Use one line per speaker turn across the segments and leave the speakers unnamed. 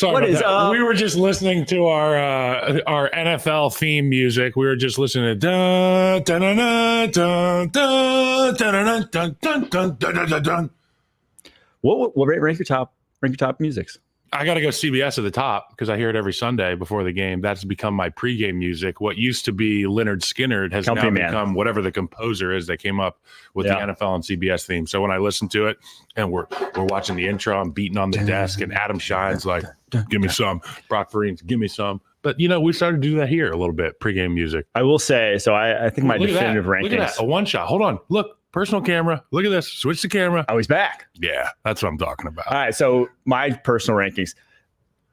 Sorry
What
about
is
that.
up?
We were just listening to our NFL theme music. We were just listening to dun dun dun dun dun dun dun dun dun dun dun dun.
What rank your top musics?
I got to go CBS at the top because I hear it every Sunday before the game. That's become my pregame music. What used to be Leonard Skinner has
Company
now
man.
become whatever the composer is that came up with the NFL and CBS theme. So when I listen to it and we're watching the intro, I'm beating on the desk and Adam Shine's like, give me some. Brock Farines, give me some. But, we started to do that here a little bit, pregame music.
I will say, so I think my definitive rankings.
Look at that, a one shot. Hold on. Look, personal camera. Look at this. Switch the camera.
Oh, he's back.
Yeah, that's what I'm talking about.
All right, so my personal rankings.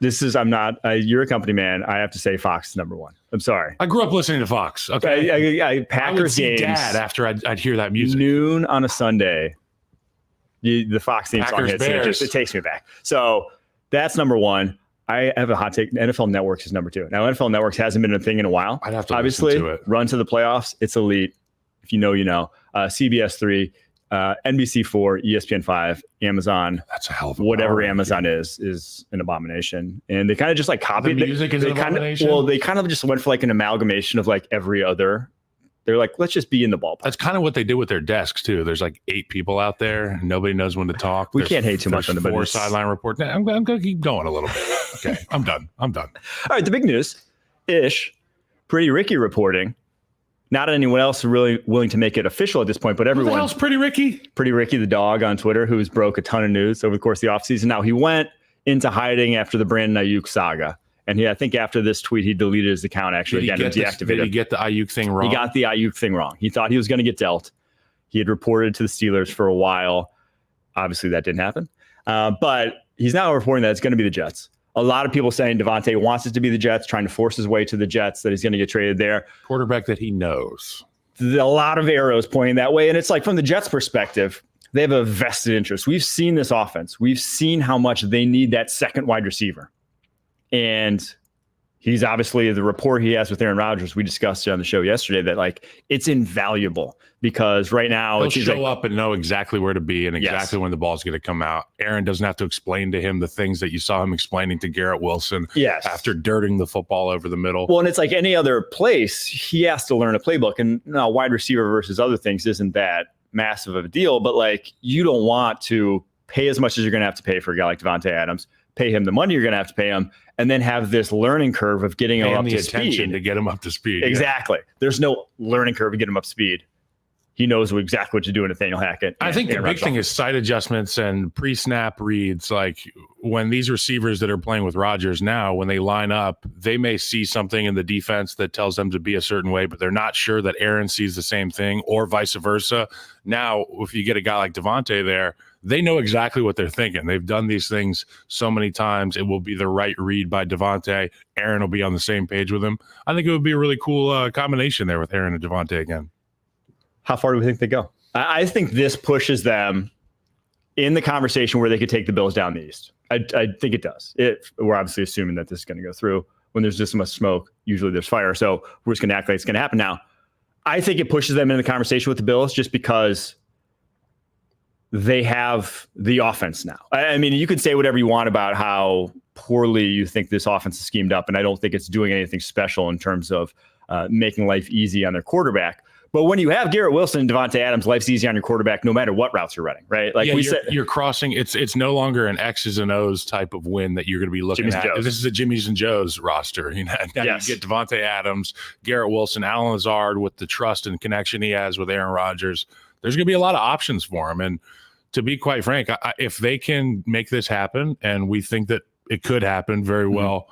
You're a company man. I have to say Fox is number one. I'm sorry.
I grew up listening to Fox. Okay.
Packers
I would see
games.
Dad after I'd hear that music.
Noon on a Sunday. The Fox theme song
Packers
hits.
Bears.
It takes me back. So that's number one. I have a hot take. NFL Networks is number two. Now, NFL Networks hasn't been a thing in a while.
I'd have to
obviously
listen to it.
Run to the playoffs. It's elite. If you know, you know. CBS 3, NBC 4, ESPN 5, Amazon.
That's a hell of a
whatever
power
Amazon is an abomination. And they kind of just like copied
the music is an abomination.
They kind of just went for like an amalgamation of like every other. They're like, let's just be in the ballpark.
That's kind of what they did with their desks too. There's like 8 people out there. And nobody knows when to talk.
We can't hate too much on the
4 sideline reports. I'm going to keep going a little bit. Okay, I'm done.
All right, the big news ish. Pretty Ricky reporting. Not anyone else really willing to make it official at this point, but everyone.
Who the hell's Pretty Ricky?
Pretty Ricky, the dog on Twitter, who's broke a ton of news over the course of the offseason. Now, he went into hiding after the Brandon Ayuk saga. And I think after this tweet, he deleted his account actually again and deactivated.
Did he get the Ayuk thing wrong?
He got the Ayuk thing wrong. He thought he was going to get dealt. He had reported to the Steelers for a while. Obviously, that didn't happen. But he's now reporting that it's going to be the Jets. A lot of people saying Davante wants it to be the Jets, trying to force his way to the Jets, that he's going to get traded there.
Quarterback that he knows.
A lot of arrows pointing that way. And it's like from the Jets' perspective, they have a vested interest. We've seen this offense. We've seen how much they need that second wide receiver. And he's obviously the rapport he has with Aaron Rodgers. We discussed it on the show yesterday that like it's invaluable because right now
he'll show up and know exactly where to be and exactly when the ball's going to come out. Aaron doesn't have to explain to him the things that you saw him explaining to Garrett Wilson after dirting the football over the middle.
Well, and it's like any other place, he has to learn a playbook. And now wide receiver versus other things isn't that massive of a deal, but like you don't want to pay as much as you're going to have to pay for a guy like Davante Adams, pay him the money you're going to have to pay him, and then have this learning curve of getting him up to speed.
To get him up to speed.
Exactly. Yeah. There's no learning curve to get him up to speed. He knows exactly what to do with Nathaniel Hackett.
I think the big thing is sight adjustments and pre-snap reads. Like when these receivers that are playing with Rodgers now, when they line up, they may see something in the defense that tells them to be a certain way, but they're not sure that Aaron sees the same thing or vice versa. Now, if you get a guy like Davante there, they know exactly what they're thinking. They've done these things so many times. It will be the right read by Davante. Aaron will be on the same page with him. I think it would be a really cool combination there with Aaron and Davante again.
How far do we think they go? I think this pushes them in the conversation where they could take the Bills down the East. I think it does. We're obviously assuming that this is going to go through. When there's this much smoke, usually there's fire. So we're just going to act like it's going to happen now. I think it pushes them in the conversation with the Bills just because they have the offense now. I mean, you could say whatever you want about how poorly you think this offense is schemed up, and I don't think it's doing anything special in terms of making life easy on their quarterback. But when you have Garrett Wilson and Davante Adams, life's easy on your quarterback no matter what routes you're running, right? Like
you're crossing. It's no longer an X's and O's type of win that you're going to be looking at. This is a Jimmy's and Joe's roster. Now you get Davante Adams, Garrett Wilson, Allen Lazard with the trust and connection he has with Aaron Rodgers. There's going to be a lot of options for him. And to be quite frank, if they can make this happen, and we think that it could happen very well,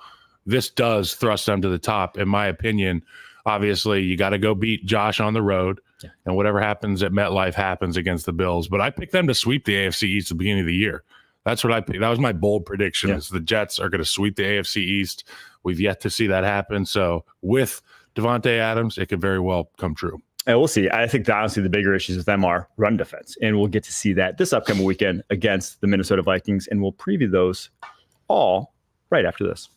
this does thrust them to the top, in my opinion. Obviously, you got to go beat Josh on the road, and whatever happens at MetLife happens against the Bills. But I picked them to sweep the AFC East at the beginning of the year. That's what I picked. That was my bold prediction. Is the Jets are going to sweep the AFC East. We've yet to see that happen. So with Davante Adams, it could very well come true.
And we'll see. I think honestly the bigger issues with them are run defense, and we'll get to see that this upcoming weekend against the Minnesota Vikings, and we'll preview those all right after this.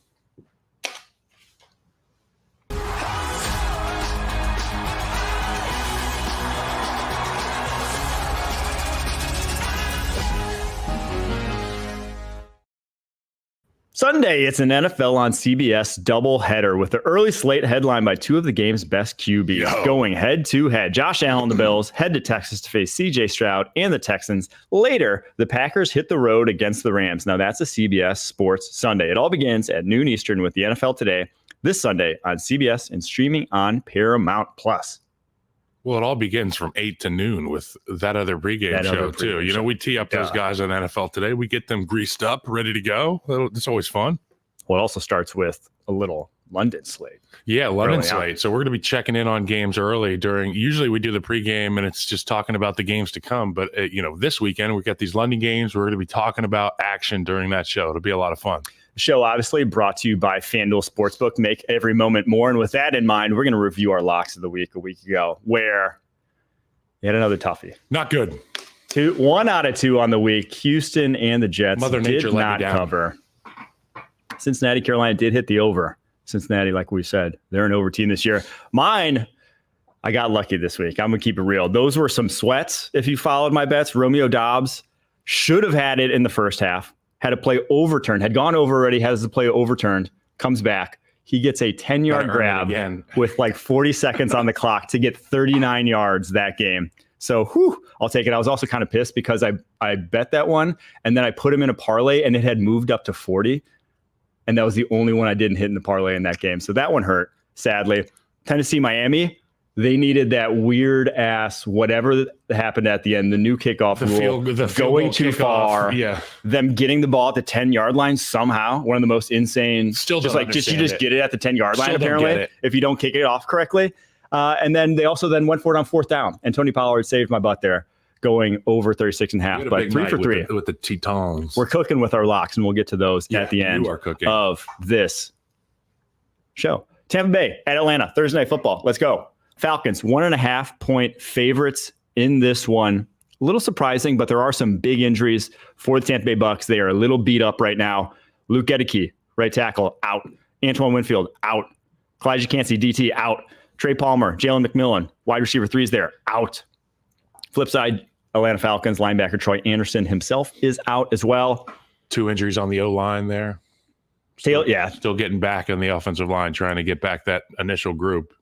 Sunday, it's an NFL on CBS doubleheader with the early slate headlined by two of the game's best QBs going head-to-head. Josh Allen, the Bills, head to Texas to face C.J. Stroud and the Texans. Later, the Packers hit the road against the Rams. Now, that's a CBS Sports Sunday. It all begins at noon Eastern with the NFL Today this Sunday on CBS and streaming on Paramount+.
Well, it all begins from 8 to noon with that other pregame show, too. You know, we tee up those guys on NFL Today. We get them greased up, ready to go. It's always fun.
Well, it also starts with a little London slate.
Yeah, London slate. So we're going to be checking in on games early usually we do the pregame and it's just talking about the games to come. But, this weekend we've got these London games. We're going to be talking about action during that show. It'll be a lot of fun.
Show obviously brought to you by FanDuel Sportsbook. Make every moment more. And with that in mind, we're going to review our locks of the week a week ago, where you had another toughie.
Not good.
1 out of 2 on the week. Houston and the Jets
Mother Nature
did not cover. Cincinnati, Carolina did hit the over. Cincinnati, like we said, they're an over team this year. Mine, I got lucky this week. I'm going to keep it real. Those were some sweats if you followed my bets. Romeo Doubs should have had it in the first half. Had a play overturned, had gone over already, has the play overturned, comes back. He gets a 10-yard grab with like 40 seconds on the clock to get 39 yards that game. So, I'll take it. I was also kind of pissed because I bet that one, and then I put him in a parlay, and it had moved up to 40, and that was the only one I didn't hit in the parlay in that game. So that one hurt, sadly. Tennessee, Miami, they needed that weird ass whatever happened at the end, the new kickoff rule, going too far, them getting the ball at the 10-yard line somehow, one of the most insane. Still just get it at the 10-yard line apparently if you don't kick it off correctly. And then they also went for it on 4th down, and Tony Pollard saved my butt there, going over 36.5. But 3 for 3
with the Tetons.
We're cooking with our locks, and we'll get to those at the end of this show. Tampa Bay at Atlanta, Thursday Night Football. Let's go. Falcons, 1.5-point favorites in this one. A little surprising, but there are some big injuries for the Tampa Bay Bucks. They are a little beat up right now. Luke Gedeke, right tackle, out. Antoine Winfield, out. Kalijah Kancey, DT, out. Trey Palmer, Jalen McMillan, wide receiver 3 is there, out. Flip side, Atlanta Falcons linebacker Troy Anderson himself is out as well.
2 injuries on the O-line there. Still getting back on the offensive line, trying to get back that initial group.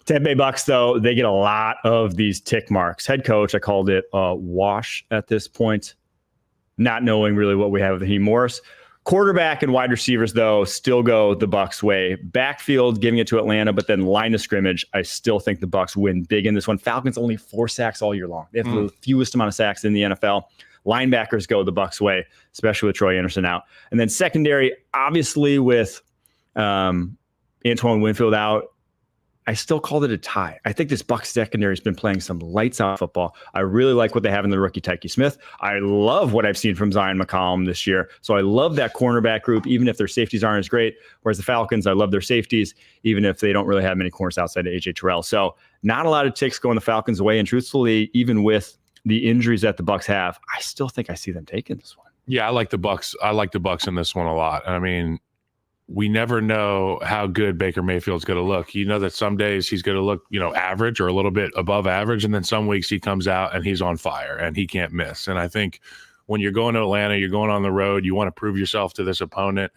Tampa Bay Bucks, though, they get a lot of these tick marks. Head coach, I called it a wash at this point, not knowing really what we have with Raheem Morris. Quarterback and wide receivers, though, still go the Bucks' way. Backfield, giving it to Atlanta, but then line of scrimmage, I still think the Bucks win big in this one. Falcons only 4 sacks all year long. They have the fewest amount of sacks in the NFL. Linebackers go the Bucks' way, especially with Troy Anderson out. And then secondary, obviously with Antoine Winfield out, I still called it a tie. I think this Bucs secondary has been playing some lights out football. I really like what they have in the rookie Tyke Smith. I love what I've seen from Zion McCollum this year. So I love that cornerback group, even if their safeties aren't as great. Whereas the Falcons, I love their safeties, even if they don't really have many corners outside of AJ Terrell. So not a lot of ticks going the Falcons' way. And truthfully, even with the injuries that the Bucs have, I still think I see them taking this one.
Yeah, I like the Bucs. I like the Bucs in this one a lot. I mean, we never know how good Baker Mayfield's going to look. You know that some days he's going to look, average or a little bit above average. And then some weeks he comes out and he's on fire and he can't miss. And I think when you're going to Atlanta, you're going on the road, you want to prove yourself to this opponent.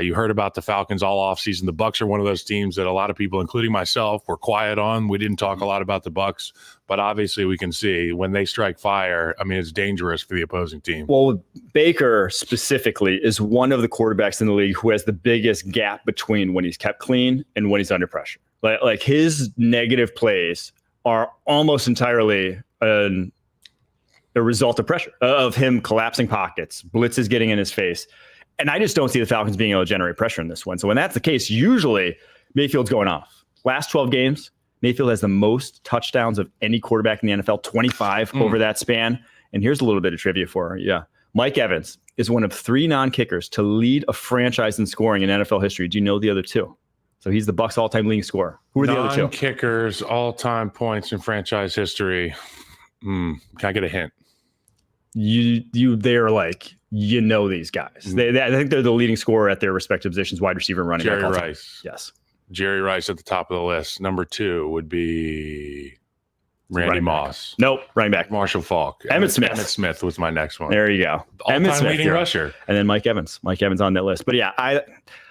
You heard about the Falcons all offseason. The Bucs are one of those teams that a lot of people, including myself, were quiet on. We didn't talk a lot about the Bucs, but obviously we can see when they strike fire, I mean, it's dangerous for the opposing team.
Well, Baker specifically is one of the quarterbacks in the league who has the biggest gap between when he's kept clean and when he's under pressure. Like his negative plays are almost entirely a result of pressure, of him collapsing pockets, blitzes getting in his face. And I just don't see the Falcons being able to generate pressure in this one. So when that's the case, usually Mayfield's going off. Last 12 games, Mayfield has the most touchdowns of any quarterback in the NFL, 25 over that span. And here's a little bit of trivia for you. Yeah. Mike Evans is one of 3 non-kickers to lead a franchise in scoring in NFL history. Do you know the other 2? So he's the Bucs all-time leading scorer. Who are the other 2?
Non-kickers, all-time points in franchise history. Can I get a hint?
They're like, these guys. I think they're the leading scorer at their respective positions, wide receiver and running back.
Jerry Rice.
Yes.
Jerry Rice at the top of the list. Number 2 would be Randy Moss.
Nope, running back.
Marshall Faulk.
Emmett Smith.
Emmett Smith was my next one.
There you go.
All-time leading rusher.
And then Mike Evans. Mike Evans on that list. But yeah, I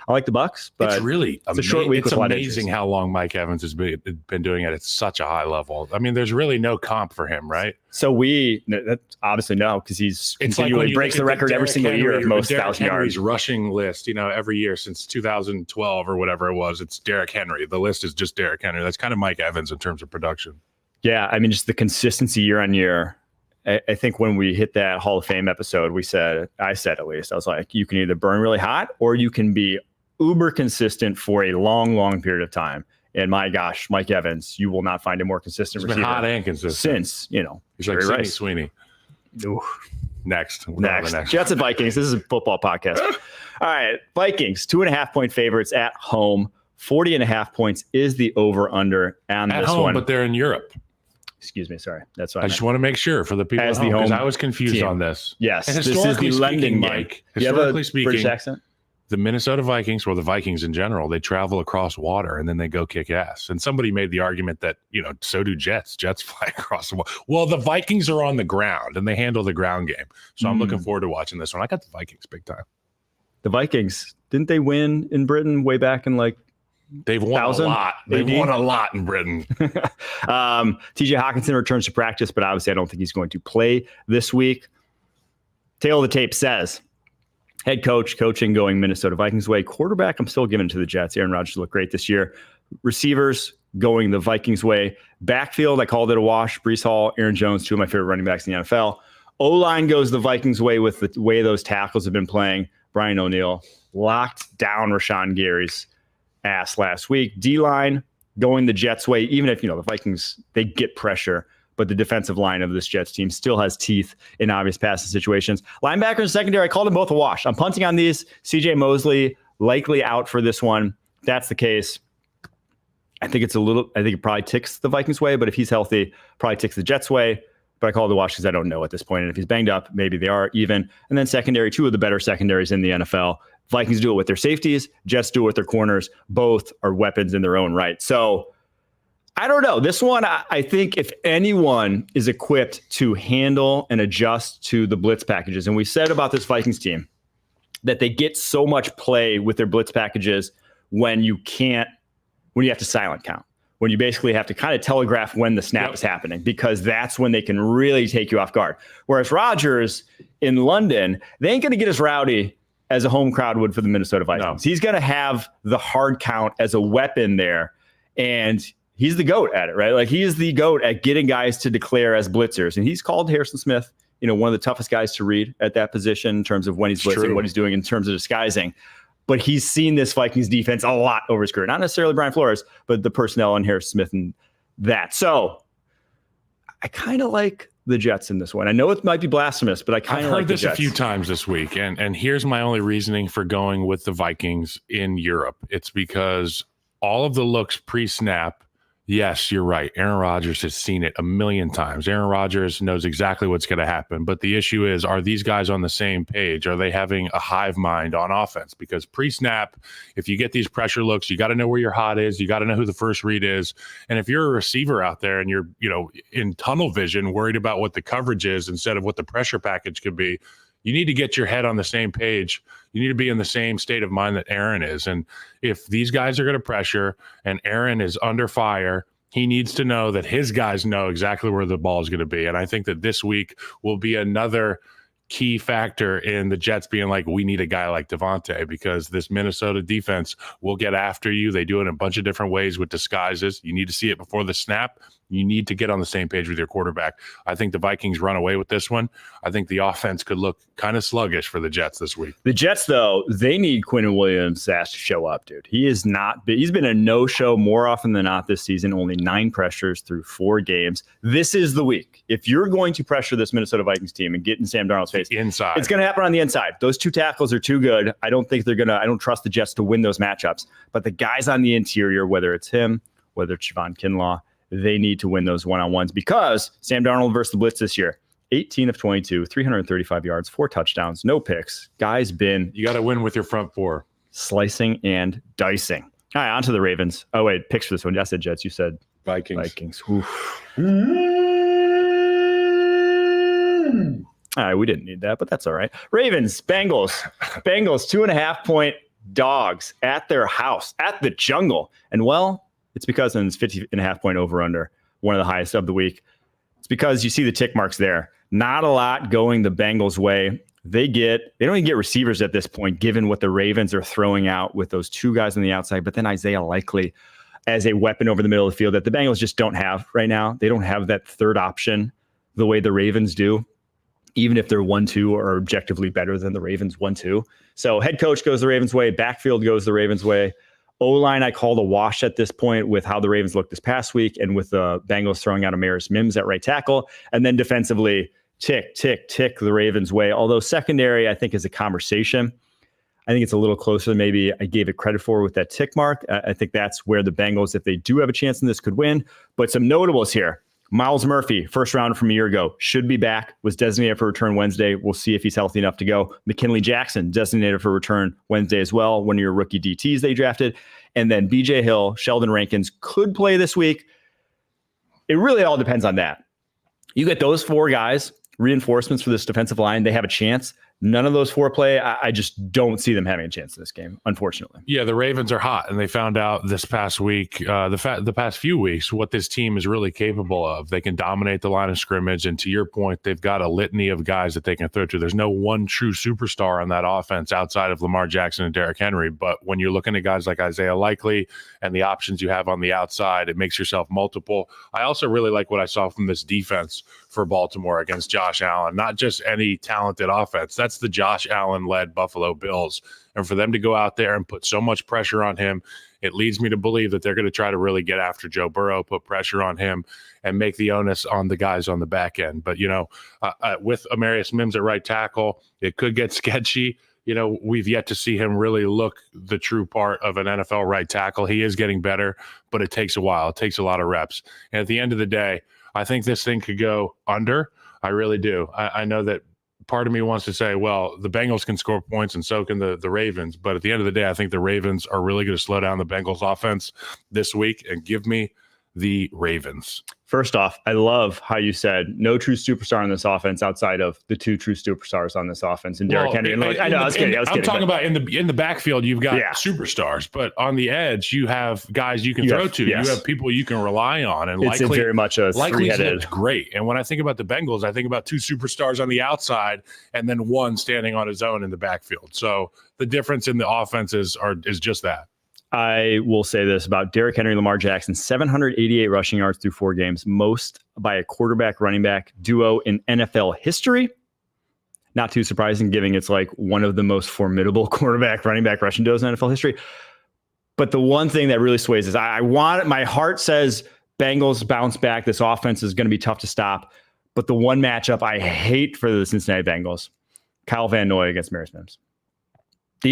like the Bucs. But
it's
a short week.
It's amazing how long Mike Evans has been doing it at such a high level. I mean, there's really no comp for him, right?
So that's obviously no, because he's continually breaks the record every single year of most 1,000 yards
rushing list. Every year since 2012 or whatever it was, it's Derrick Henry. The list is just Derrick Henry. That's kind of Mike Evans in terms of production. Yeah,
I mean, just the consistency year on year. I think when we hit that Hall of Fame episode, I said at least, I was like, you can either burn really hot or you can be uber consistent for a long, long period of time. And my gosh, Mike Evans, you will not find a more consistent receiver.
He's been hot and consistent.
Since,
he's like Sidney Sweeney.
Ooh.
Next.
Jets and Vikings. This is a football podcast. All right. Vikings, 2.5-point favorites at home. 40.5 points is the over-under on this one.
But they're in Europe.
Excuse me. Sorry. That's what
I just want to make sure for the people at home, because I was confused on this.
Yes. This is the London game.
Historically speaking,
British accent?
The Minnesota Vikings, or the Vikings in general, they travel across water and then they go kick ass. And somebody made the argument that, so do Jets. Jets fly across the water. Well, the Vikings are on the ground and they handle the ground game. So I'm looking forward to watching this one. I got the Vikings big time.
The Vikings, didn't they win in Britain way back in
They've won a lot. They've won a lot in Britain.
TJ Hawkinson returns to practice, but obviously I don't think he's going to play this week. Tail of the tape says, head coach coaching going Minnesota Vikings way. Quarterback, I'm still giving it to the Jets. Aaron Rodgers looked great this year. Receivers going the Vikings way. Backfield, I called it a wash. Breece Hall, Aaron Jones, two of my favorite running backs in the NFL. O-line goes the Vikings way with the way those tackles have been playing. Brian O'Neill locked down Rashawn Gary's ass last week. D-line going the Jets way, even if, the Vikings, they get pressure, but the defensive line of this Jets team still has teeth in obvious passing situations. Linebacker and secondary, I called them both a wash. I'm punting on these. CJ Mosley likely out for this one. If that's the case, I think it probably ticks the Vikings way, but if he's healthy, probably ticks the Jets way. But I call it the wash because I don't know at this point. And if he's banged up, maybe they are even. And then secondary, two of the better secondaries in the NFL. Vikings do it with their safeties. Jets do it with their corners. Both are weapons in their own right. So I don't know. This one, I think if anyone is equipped to handle and adjust to the blitz packages, and we said about this Vikings team that they get so much play with their blitz packages when you have to silent count, when you basically have to kind of telegraph when the snap is happening, because that's when they can really take you off guard. Whereas Rodgers in London, they ain't going to get as rowdy as a home crowd would for the Minnesota Vikings. No. He's going to have the hard count as a weapon there, and he's the GOAT at it, right? He is the GOAT at getting guys to declare as blitzers. And he's called Harrison Smith, one of the toughest guys to read at that position in terms of when he's blitzing, what he's doing in terms of disguising. But he's seen this Vikings defense a lot over his career. Not necessarily Brian Flores, but the personnel on Harrison Smith and that. So I kind of like the Jets in this one. I know it might be blasphemous, but I kind of like the Jets.
I've heard this a few times this week. And here's my only reasoning for going with the Vikings in Europe. It's because all of the looks pre-snap, yes, you're right. Aaron Rodgers has seen it a million times. Aaron Rodgers knows exactly what's going to happen. But the issue is, are these guys on the same page? Are they having a hive mind on offense? Because pre-snap, if you get these pressure looks, you got to know where your hot is. You got to know who the first read is. And if you're a receiver out there and you're, in tunnel vision, worried about what the coverage is instead of what the pressure package could be, you need to get your head on the same page. You need to be in the same state of mind that Aaron is. And if these guys are going to pressure and Aaron is under fire, he needs to know that his guys know exactly where the ball is going to be. And I think that this week will be another key factor in the Jets being like, we need a guy like Davante, because this Minnesota defense will get after you. They do it in a bunch of different ways with disguises. You need to see it before the snap. You need to get on the same page with your quarterback. I think the Vikings run away with this one. I think the offense could look kind of sluggish for the Jets this week.
The Jets, though, they need Quinnen Williams-Sass to show up, dude. He's been a no-show more often than not this season, only 9 pressures through 4 games. This is the week. If you're going to pressure this Minnesota Vikings team and get in Sam Darnold's face,
inside,
it's going to happen on the inside. Those 2 tackles are too good. I don't trust the Jets to win those matchups. But the guys on the interior, whether it's him, whether it's Javon Kinlaw, they need to win those one-on-ones, because Sam Darnold versus the blitz this year, 18 of 22, 335 yards, 4 touchdowns, no picks. Guy's been...
You got to win with your front 4.
Slicing and dicing. All right, on to the Ravens. Oh, wait, picks for this one. I said Jets. You said
Vikings.
Oof. All right, we didn't need that, but that's all right. Ravens, Bengals. Bengals, 2.5-point dogs at their house, at the Jungle. And, well, it's because it's 50.5-point over-under, one of the highest of the week. It's because you see the tick marks there. Not a lot going the Bengals' way. They don't even get receivers at this point, given what the Ravens are throwing out with those two guys on the outside, but then Isaiah Likely as a weapon over the middle of the field that the Bengals just don't have right now. They don't have that third option the way the Ravens do, even if they're 1-2 or objectively better than the Ravens 1-2. So head coach goes the Ravens' way. Backfield goes the Ravens' way. O-line, I call the wash at this point with how the Ravens looked this past week and with the Bengals throwing out Amaris Mims at right tackle. And then defensively, tick the Ravens' way. Although secondary, I think, is a conversation. I think it's a little closer than maybe I gave it credit for with that tick mark. I think that's where the Bengals, if they do have a chance in this, could win. But some notables here. Miles Murphy, first round from a year ago, should be back, was designated for return Wednesday. We'll see if he's healthy enough to go. McKinley Jackson, designated for return Wednesday as well, one of your rookie DTs they drafted. And then BJ Hill, Sheldon Rankins could play this week. It really all depends on that. You get those four guys, reinforcements for this defensive line, they have a chance. None of those four play. I just don't see them having a chance in this game, unfortunately.
Yeah, the Ravens are hot, and they found out this past week, the past few weeks, what this team is really capable of. They can dominate the line of scrimmage, and to your point, they've got a litany of guys that they can throw to. There's no one true superstar on that offense outside of Lamar Jackson and Derrick Henry, but when you're looking at guys like Isaiah Likely and the options you have on the outside, it makes yourself multiple. I also really like what I saw from this defense for Baltimore against Josh Allen, not just any talented offense. That's the Josh Allen-led Buffalo Bills. And for them to go out there and put so much pressure on him, it leads me to believe that they're going to try to really get after Joe Burrow, put pressure on him, and make the onus on the guys on the back end. But, with Amarius Mims at right tackle, it could get sketchy. We've yet to see him really look the true part of an NFL right tackle. He is getting better, but it takes a while. It takes a lot of reps. And at the end of the day, I think this thing could go under. I really do. I know that part of me wants to say, well, the Bengals can score points and so can the Ravens. But at the end of the day, I think the Ravens are really going to slow down the Bengals offense this week and give me the Ravens.
First off, I love how you said no true superstar on this offense outside of the two true superstars on this offense and Derrick Henry. I know, I was kidding. I'm
talking about in the backfield, you've got superstars, but on the edge, you have guys you can throw to. Yes. You have people you can rely on, and
it's very much a three-headed.
Great. And when I think about the Bengals, I think about two superstars on the outside and then one standing on his own in the backfield. So the difference in the offenses is just that.
I will say this about Derrick Henry, Lamar Jackson, 788 rushing yards through 4 games, most by a quarterback running back duo in NFL history. Not too surprising, given it's like one of the most formidable quarterback running back rushing duos in NFL history. But the one thing that really sways is my heart says Bengals bounce back. This offense is going to be tough to stop. But the one matchup I hate for the Cincinnati Bengals, Kyle Van Noy against Amaris Mims. He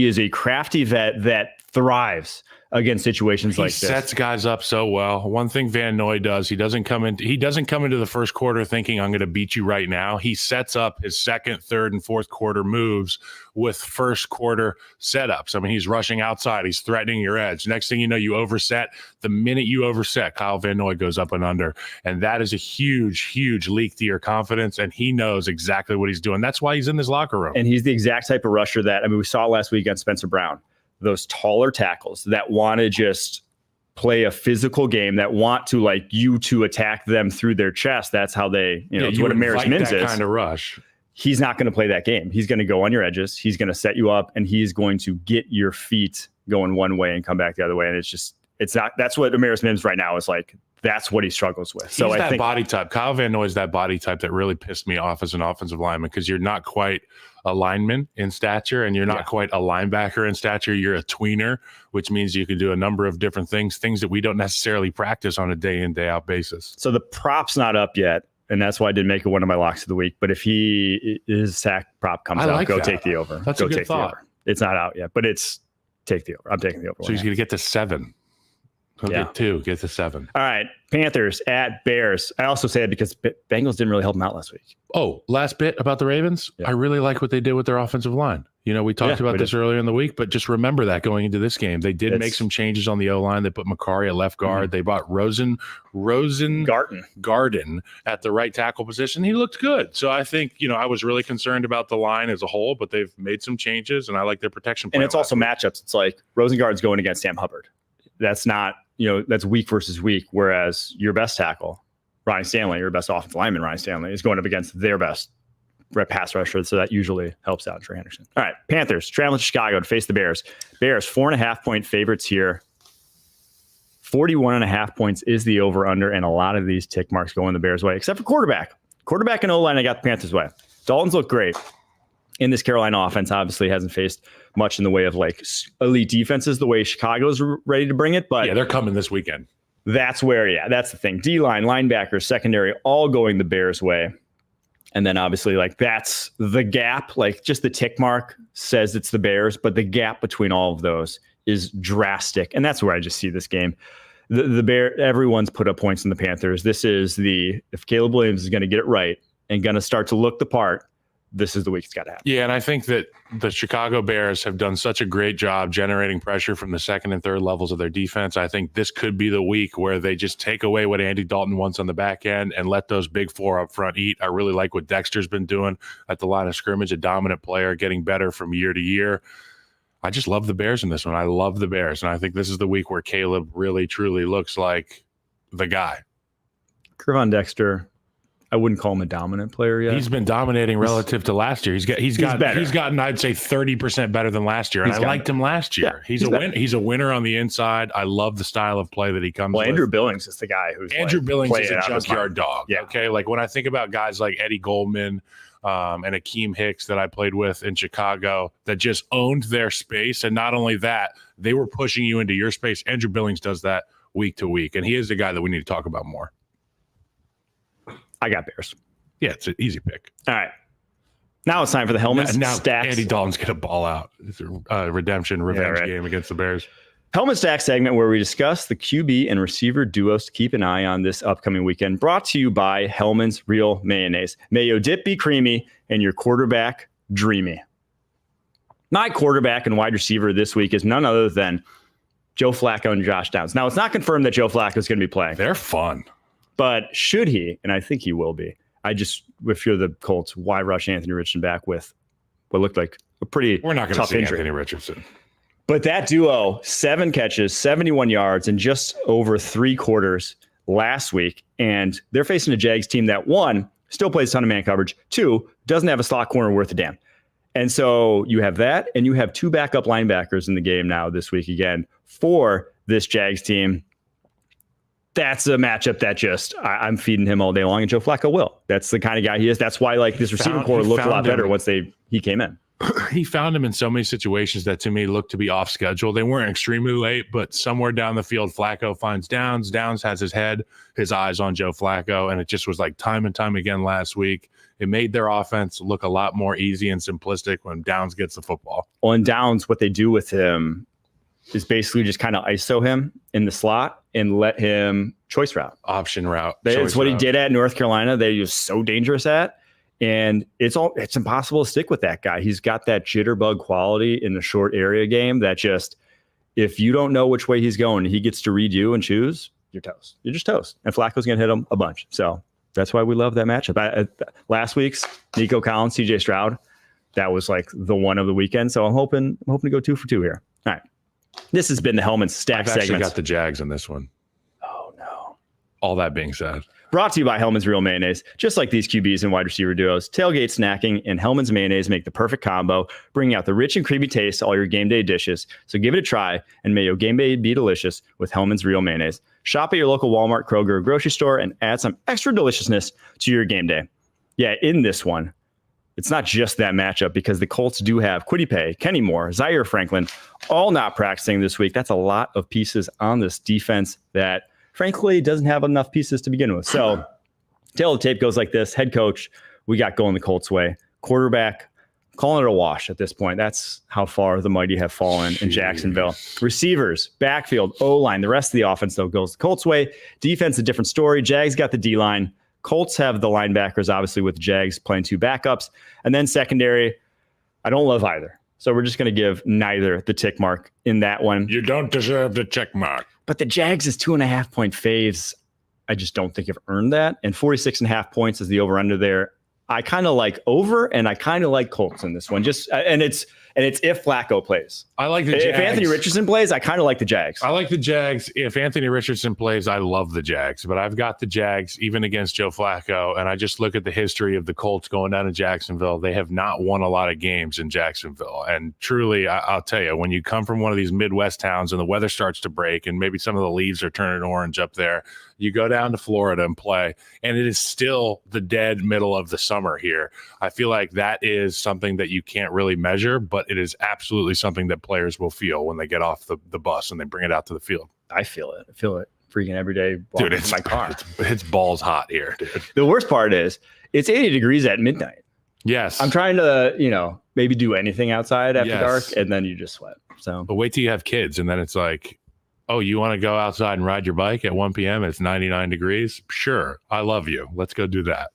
is a crafty vet that thrives against situations like this.
He sets guys up so well. One thing Van Noy does, he doesn't come into the first quarter thinking I'm going to beat you right now. He sets up his second, third, and fourth quarter moves with first quarter setups. I mean, he's rushing outside. He's threatening your edge. Next thing you know, you overset. The minute you overset, Kyle Van Noy goes up and under. And that is a huge, huge leak to your confidence. And he knows exactly what he's doing. That's why he's in this locker room.
And he's the exact type of rusher that, we saw last week against Spencer Brown. Those taller tackles that want to just play a physical game, that want to you to attack them through their chest. That's how they, it's what Amaris Mims is.
Kind of rush.
He's not going to play that game. He's going to go on your edges. He's going to set you up, and he's going to get your feet going one way and come back the other way. And that's what Amaris Mims right now is like. That's what he struggles with.
So I think body type. Kyle Van Noy is that body type that really pissed me off as an offensive lineman, because you're not quite a lineman in stature and you're not quite a linebacker in stature. You're a tweener, which means you can do a number of different things that we don't necessarily practice on a day in, day out basis.
So the prop's not up yet, and that's why I didn't make it one of my locks of the week. But if his sack prop comes out, take the over.
That's a good thought.
It's not out yet, but take the over. I'm taking the over.
So he's going to get to 7. He'll get 2, get to 7.
All right. Panthers at Bears. I also say it because Bengals didn't really help him out last week.
Oh, last bit about the Ravens. Yeah. I really like what they did with their offensive line. We talked about this earlier in the week, but just remember that going into this game, they did make some changes on the O-line. They put McCarry at left guard. They bought Rosen Garden at the right tackle position. He looked good. So I think, I was really concerned about the line as a whole, but they've made some changes, and I like their protection plan.
And it's also matchups. It's like Rosengard's going against Sam Hubbard. That's not, that's week versus week, whereas your best tackle, Ryan Stanley, your best offensive lineman, Ryan Stanley, is going up against their best pass rusher, so that usually helps out Trey Henderson. All right, Panthers traveling to Chicago to face the Bears. Bears 4.5-point favorites here. 41.5 points is the over/under, and a lot of these tick marks going the Bears' way, except for quarterback and O-line. I got the Panthers' way. Dalton's look great in this Carolina offense. Obviously hasn't faced much in the way of like elite defenses the way Chicago's ready to bring it, but
they're coming this weekend.
That's the thing. D-line, linebackers, secondary, all going the Bears' way. And then obviously, that's the gap. Just the tick mark says it's the Bears, but the gap between all of those is drastic. And that's where I just see this game. The Bear, everyone's put up points in the Panthers. This is if Caleb Williams is going to get it right and going to start to look the part, this is the week it's got to happen.
Yeah, and I think that the Chicago Bears have done such a great job generating pressure from the second and third levels of their defense. I think this could be the week where they just take away what Andy Dalton wants on the back end and let those big four up front eat. I really like what Dexter's been doing at the line of scrimmage, a dominant player, getting better from year to year. I just love the Bears in this one. I love the Bears, and I think this is the week where Caleb really, truly looks like the guy.
Kevon Dexter, I wouldn't call him a dominant player yet.
He's been dominating relative to last year. He's gotten, I'd say, 30% better than last year. And I liked him last year. Yeah, he's a winner on the inside. I love the style of play that he comes with.
Andrew Billings is the guy who's
Andrew Billings is a junkyard dog. Yeah. Okay. When I think about guys like Eddie Goldman and Akeem Hicks that I played with in Chicago that just owned their space. And not only that, they were pushing you into your space. Andrew Billings does that week to week. And he is the guy that we need to talk about more.
I got Bears.
Yeah, it's an easy pick.
All right. Now it's time for the Helmets.
Now
Stacks.
Andy Dalton's going to ball out. It's a revenge game against the Bears.
Helmet Stack segment where we discuss the QB and receiver duos to keep an eye on this upcoming weekend. Brought to you by Hellman's Real Mayonnaise. May your dip be creamy and your quarterback dreamy. My quarterback and wide receiver this week is none other than Joe Flacco and Josh Downs. Now, it's not confirmed that Joe Flacco is going to be playing.
They're fun.
But should he, and I think he will be, if you're the Colts, why rush Anthony Richardson back with what looked like a pretty tough injury?
We're not going to see Anthony Richardson.
But that duo, 7 catches, 71 yards, and just over 3 quarters last week. And they're facing a Jags team that, 1, still plays a ton of man coverage, 2, doesn't have a slot corner worth a damn. And so you have that, and you have 2 backup linebackers in the game now this week again for this Jags team. That's a matchup that I'm feeding him all day long, and Joe Flacco will. That's the kind of guy he is. That's why this receiver core looked a lot better once he came in.
He found him in so many situations that to me looked to be off schedule. They weren't extremely late, but somewhere down the field, Flacco finds Downs. Downs has his eyes on Joe Flacco, and it just was like time and time again last week. It made their offense look a lot more easy and simplistic when Downs gets the football.
Well, and Downs, what they do with him is basically just kind of ISO him in the slot and let him option route. That's what he did at North Carolina. They're just so dangerous at. And it's impossible to stick with that guy. He's got that jitterbug quality in the short area game that just, if you don't know which way he's going, he gets to read you and choose, you're toast. You're just toast. And Flacco's going to hit him a bunch. So that's why we love that matchup. Last week's Nico Collins, CJ Stroud, that was like the one of the weekend. So I'm hoping to go 2 for 2 here. All right. This has been the Hellman Stack segment. I've
actually got the Jags in this one.
Oh, no.
All that being said.
Brought to you by Hellman's Real Mayonnaise. Just like these QBs and wide receiver duos, tailgate snacking and Hellman's Mayonnaise make the perfect combo, bringing out the rich and creamy taste to all your game day dishes. So give it a try, and may your game day be delicious with Hellman's Real Mayonnaise. Shop at your local Walmart, Kroger, or grocery store and add some extra deliciousness to your game day. Yeah, in this one, it's not just that matchup because the Colts do have Kwity Paye, Kenny Moore, Zaire Franklin, all not practicing this week. That's a lot of pieces on this defense that, frankly, doesn't have enough pieces to begin with. So, tail of the tape goes like this. Head coach, we got going the Colts way. Quarterback, calling it a wash at this point. That's how far the mighty have fallen in Jacksonville. Receivers, backfield, O-line. The rest of the offense, though, goes the Colts way. Defense, a different story. Jags got the D-line. Colts have the linebackers, obviously, with Jags playing 2 backups. And then secondary, I don't love either. So we're just going to give neither the tick mark in that one.
You don't deserve the check mark.
But the Jags is 2.5-point faves. I just don't think have earned that. And 46.5 points is the over-under there. I kind of like over, and I kind of like Colts in this one. And it's if Flacco plays.
I like the Jags.
If Anthony Richardson plays, I kind of like the Jags.
I like the Jags. If Anthony Richardson plays, I love the Jags. But I've got the Jags even against Joe Flacco, and I just look at the history of the Colts going down to Jacksonville. They have not won a lot of games in Jacksonville. And truly, I'll tell you, when you come from one of these Midwest towns and the weather starts to break and maybe some of the leaves are turning orange up there, you go down to Florida and play, and it is still the dead middle of the summer here. I feel like that is something that you can't really measure, but it is absolutely something that players will feel when they get off the bus and they bring it out to the field.
I feel it. Freaking every day.
Dude, it's
my car.
It's balls hot here, dude.
The worst part is it's 80 degrees at midnight.
Yes.
I'm trying to, maybe do anything outside after dark, and then you just sweat. So,
but wait till you have kids, and then it's like, oh, you want to go outside and ride your bike at 1 p.m. It's 99 degrees? Sure. I love you. Let's go do that.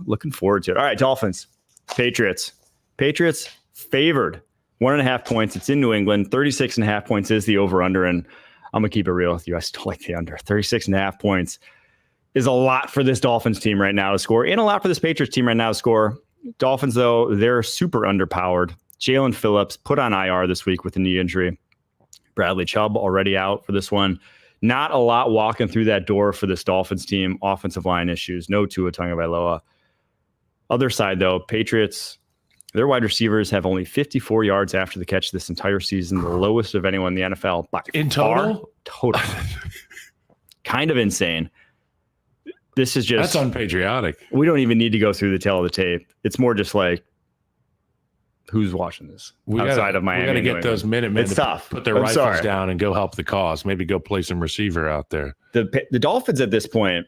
Looking forward to it. All right, Dolphins, Patriots. Patriots favored 1.5 points. It's in New England. 36.5 points is the over-under, and I'm going to keep it real with you. I still like the under. 36.5 points is a lot for this Dolphins team right now to score, and a lot for this Patriots team right now to score. Dolphins, though, they're super underpowered. Jalen Phillips put on IR this week with a knee injury. Bradley Chubb already out for this one. Not a lot walking through that door for this Dolphins team. Offensive line issues. No Tua Tagovailoa. Other side, though, Patriots, their wide receivers have only 54 yards after the catch this entire season, the lowest of anyone in the NFL. By
in total?
Total. Kind of insane. This is just...
That's unpatriotic.
We don't even need to go through the tail of the tape. It's more just like, who's watching this outside of Miami?
We got to get those Minutemen
it's tough.
Put their rifles down and go help the cause. Maybe go play some receiver out there.
The Dolphins at this point,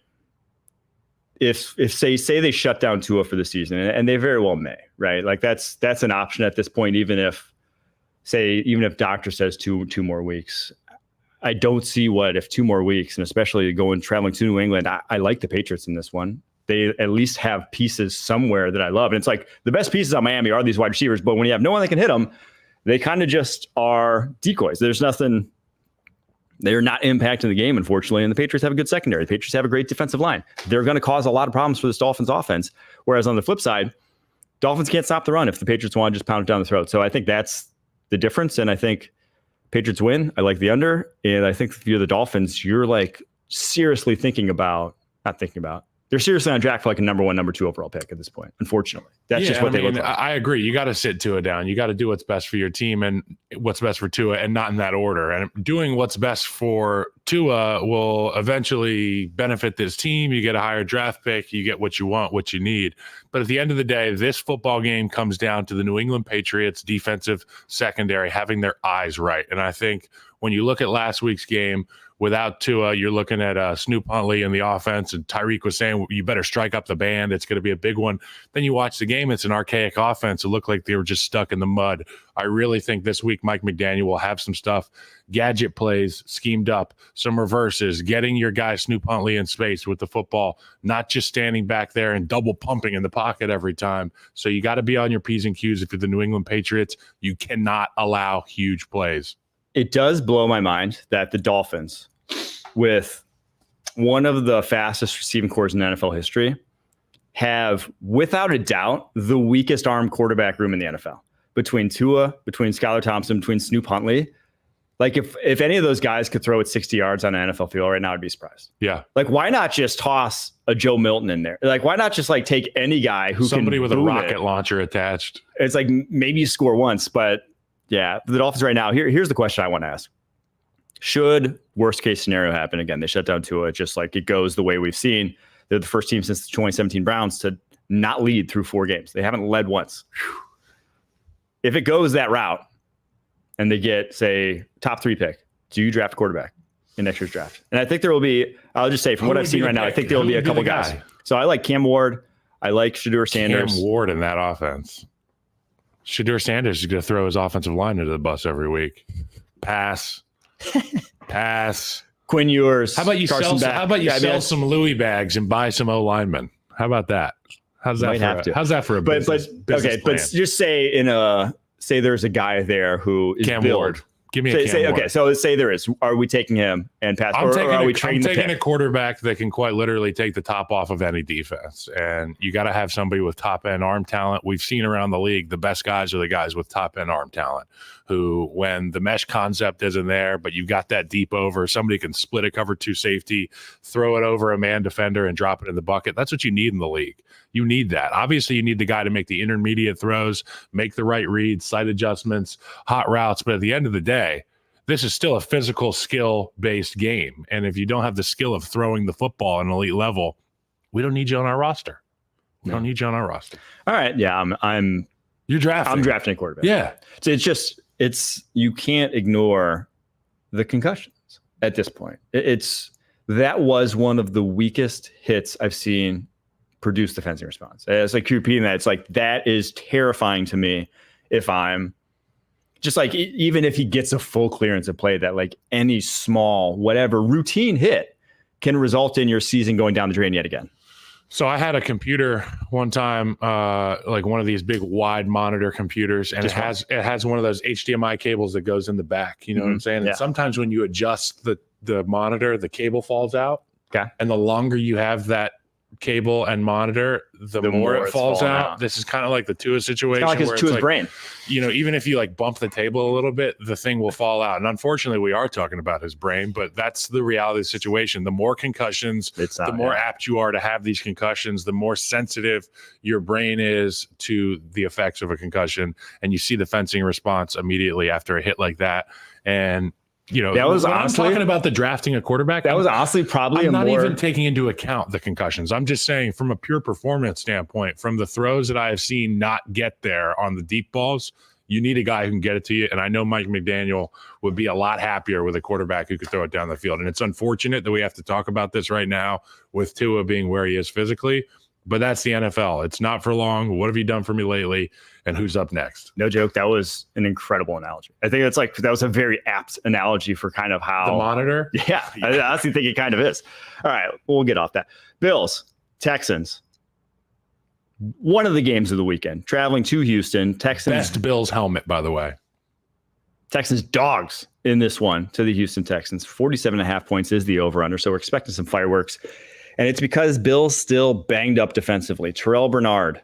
if say they shut down Tua for the season, and they very well may, right? Like that's an option at this point. Even if doctor says two more weeks, I don't see if 2 more weeks, and especially traveling to New England. I like the Patriots in this one. They at least have pieces somewhere that I love. And it's like the best pieces on Miami are these wide receivers. But when you have no one that can hit them, they kind of just are decoys. There's nothing. They're not impacting the game, unfortunately. And the Patriots have a good secondary. The Patriots have a great defensive line. They're going to cause a lot of problems for this Dolphins offense. Whereas on the flip side, Dolphins can't stop the run if the Patriots want to just pound it down the throat. So I think that's the difference. And I think Patriots win. I like the under. And I think if you're the Dolphins, you're like seriously they're seriously on track for like a number 1, number 2 overall pick at this point. Unfortunately, that's just what they look like.
I agree. You got to sit Tua down. You got to do what's best for your team and what's best for Tua, and not in that order. And doing what's best for Tua will eventually benefit this team. You get a higher draft pick. You get what you want, what you need. But at the end of the day, this football game comes down to the New England Patriots defensive secondary having their eyes right. And I think when you look at last week's game, without Tua, you're looking at Snoop Huntley in the offense, and Tyreek was saying, you better strike up the band. It's going to be a big one. Then you watch the game. It's an archaic offense. It looked like they were just stuck in the mud. I really think this week Mike McDaniel will have some stuff, gadget plays, schemed up, some reverses, getting your guy Snoop Huntley in space with the football, not just standing back there and double pumping in the pocket every time. So you got to be on your P's and Q's. If you're the New England Patriots, you cannot allow huge plays.
It does blow my mind that the Dolphins, with one of the fastest receiving corps in NFL history, have, without a doubt, the weakest arm quarterback room in the NFL. Between Tua, between Skylar Thompson, between Snoop Huntley. Like, if any of those guys could throw it 60 yards on an NFL field right now, I'd be surprised.
Yeah.
Like, why not just toss a Joe Milton in there? Like, why not just like take any guy who
somebody with a rocket
it?
Launcher attached?
It's like maybe you score once, but yeah, the Dolphins right now. Here's the question I want to ask: should worst case scenario happen again, they shut down Tua, just like it goes the way we've seen. They're the first team since the 2017 Browns to not lead through 4 games. They haven't led once. If it goes that route and they get, say, top 3 pick, do you draft a quarterback in next year's draft? And I think there will be, I'll just say from what I've seen right now, I think there will be a couple guys. So I like Cam Ward. I like Shedeur Sanders.
Cam Ward in that offense. Shedeur Sanders is going to throw his offensive line into the bus every week. Pass.
Quinn Ewers.
How about you sell some Louis bags and buy some O linemen? How about that? How's that for a business plan?
But just say in a say there's a guy there who is
Cam
built.
Ward. Give me a Cam Ward.
Okay, so let's say there is. Are we taking him and pass? Or are we trading the pick?
I'm taking a quarterback that can quite literally take the top off of any defense. And you got to have somebody with top-end arm talent. We've seen around the league, the best guys are the guys with top-end arm talent who, when the mesh concept isn't there, but you've got that deep over, somebody can split a cover 2 safety, throw it over a man defender and drop it in the bucket. That's what you need in the league. You need that. Obviously, you need the guy to make the intermediate throws, make the right reads, sight adjustments, hot routes. But at the end of the day, this is still a physical skill-based game. And if you don't have the skill of throwing the football at an elite level, we don't need you on our roster. We don't need you on our roster.
All right. Yeah,
You're drafting.
I'm drafting a quarterback.
Yeah.
So you can't ignore the concussions at this point. That was one of the weakest hits I've seen produce the fencing response. It's like repeating that. It's like, that is terrifying to me if I'm just like, even if he gets a full clearance of play, that like any small, whatever routine hit can result in your season going down the drain yet again.
So I had a computer one time, like one of these big wide monitor computers, and it has one of those HDMI cables that goes in the back. You know what I'm saying?
Yeah.
And sometimes when you adjust the monitor, the cable falls out.
Okay.
And the longer you have that cable and monitor, the more it falls out. This is kind of like the Tua situation.
It's kind of like his brain.
You know, even if you like bump the table a little bit, the thing will fall out. And unfortunately, we are talking about his brain, but that's the reality of the situation. The more concussions, the more apt you are to have these concussions, the more sensitive your brain is to the effects of a concussion. And you see the fencing response immediately after a hit like that. And you know,
that was
honestly, I'm talking about the drafting a quarterback.
That was honestly probably
I'm not even taking into account the concussions. I'm just saying from a pure performance standpoint, from the throws that I have seen not get there on the deep balls, you need a guy who can get it to you. And I know Mike McDaniel would be a lot happier with a quarterback who could throw it down the field. And it's unfortunate that we have to talk about this right now with Tua being where he is physically. But that's the NFL. It's not for long. What have you done for me lately? And who's up next?
No joke. That was an incredible analogy. I think that was a very apt analogy for kind of how
the monitor.
Yeah, I honestly think it kind of is. All right, we'll get off that. Bills, Texans. One of the games of the weekend. Traveling to Houston. Texans.
Best Bills helmet, by the way.
Texans dogs in this one to the Houston Texans. 47.5 points is the over-under. So we're expecting some fireworks. And it's because Bills still banged up defensively. Terrell Bernard,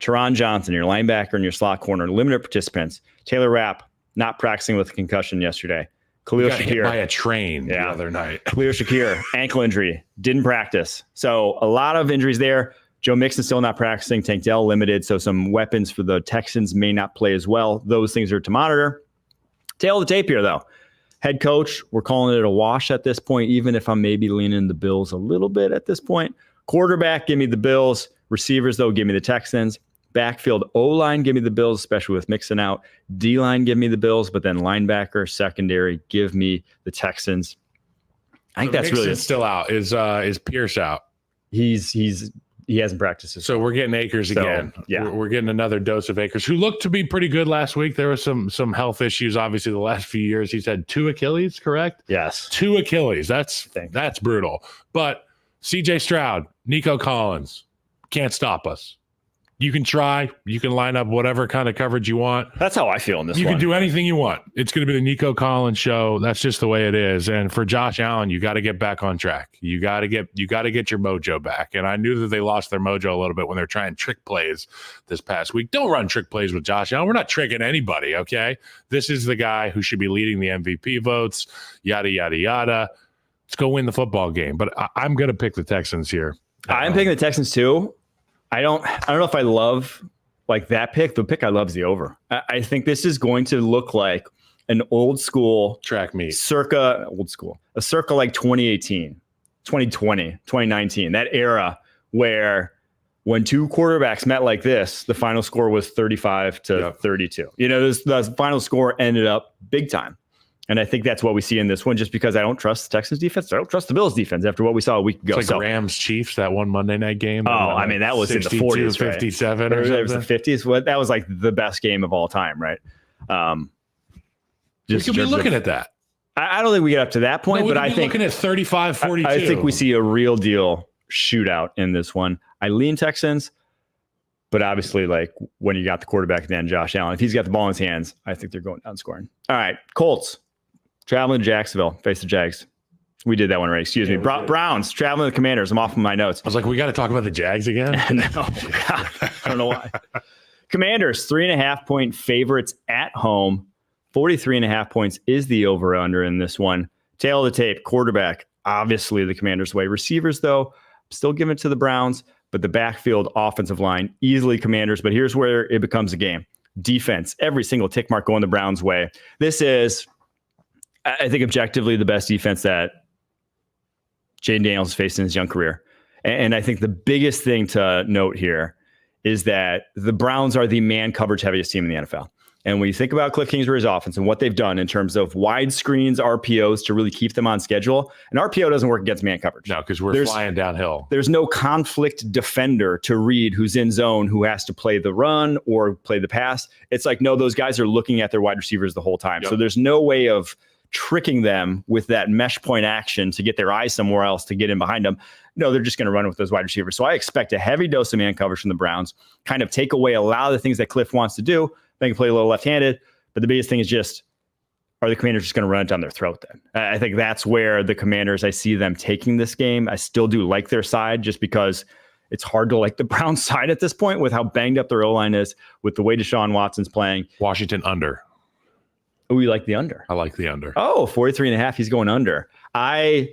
Teron Johnson, your linebacker and your slot corner, limited participants. Taylor Rapp, not practicing with a concussion yesterday. Khalil Shakir
hit by a train the other night.
Khalil Shakir, ankle injury, didn't practice. So a lot of injuries there. Joe Mixon still not practicing. Tank Dell limited. So some weapons for the Texans may not play as well. Those things are to monitor. Tail of the tape here, though. Head coach, we're calling it a wash at this point, even if I'm maybe leaning the Bills a little bit at this point. Quarterback, give me the Bills. Receivers, though, give me the Texans. Backfield, O-line, give me the Bills, especially with Mixon out. D-line, give me the Bills, but then linebacker, secondary, give me the Texans. I think that's
Mixon's
really
still out. Is Pierce out?
He hasn't practiced.
So we're getting Akers again.
Yeah,
we're getting another dose of Akers, who looked to be pretty good last week. There was some health issues, obviously, the last few years. He's had 2 Achilles, correct?
Yes.
2 Achilles. That's brutal. But CJ Stroud, Nico Collins, can't stop us. You can try. You can line up whatever kind of coverage you want.
That's how I feel in this one.
You can do anything you want. It's going to be the Nico Collins show. That's just the way it is. And for Josh Allen, you got to get back on track. You got to get your mojo back. And I knew that they lost their mojo a little bit when they're trying trick plays this past week. Don't run trick plays with Josh Allen. We're not tricking anybody, okay? This is the guy who should be leading the MVP votes, yada, yada, yada. Let's go win the football game. But I'm going to pick the Texans here.
I'm picking the Texans too. I don't know if I love like that pick. The pick I love is the over. I think this is going to look like an old school
track meet,
circa like 2018, 2020, 2019, that era where when 2 quarterbacks met like this, the final score was 35-32. You know, the final score ended up big time. And I think that's what we see in this one, just because I don't trust the Texans defense. I don't trust the Bills defense after what we saw a week ago.
It's like Rams Chiefs, that one Monday night game.
Oh, I mean, that was in the 40s,
57
right?
or something.
It was the 50s. Well, that was like the best game of all time, right?
We could be looking at that.
I don't think we get up to that point, but I think
looking at 35-42.
I think we see a real deal shootout in this one. I lean Texans, But obviously, like when you got the quarterback at the end, Josh Allen, if he's got the ball in his hands, I think they're going down scoring. All right, Colts traveling to Jacksonville, face the Jags. We did that one right. Excuse me. Browns traveling to the Commanders. I'm off of my notes.
I was like, we got to talk about the Jags again?
No, I don't know why. Commanders, 3.5-point favorites at home. 43.5 points is the over-under in this one. Tail of the tape, quarterback, obviously the Commanders' way. Receivers, though, still giving it to the Browns, but the backfield offensive line, easily Commanders. But here's where it becomes a game. Defense, every single tick mark going the Browns' way. This is, I think, objectively the best defense that Jaden Daniels faced in his young career. And I think the biggest thing to note here is that the Browns are the man coverage heaviest team in the NFL. And when you think about Cliff Kingsbury's offense and what they've done in terms of wide screens, RPOs to really keep them on schedule, an RPO doesn't work against man coverage.
No, because we're flying downhill.
There's no conflict defender to read who's in zone, who has to play the run or play the pass. It's like, no, those guys are looking at their wide receivers the whole time. Yep. So there's no way of tricking them with that mesh point action to get their eyes somewhere else to get in behind them. No, they're just going to run with those wide receivers. So I expect a heavy dose of man coverage from the Browns, kind of take away a lot of the things that Cliff wants to do. They can play a little left-handed, but the biggest thing is just, are the Commanders just going to run it down their throat then? I think that's where the Commanders, I see them taking this game. I still do like their side just because it's hard to like the Browns side at this point with how banged up their O-line is, with the way Deshaun Watson's playing.
Washington under.
Oh, you like the under?
I like the under.
Oh, 43.5. He's going under. I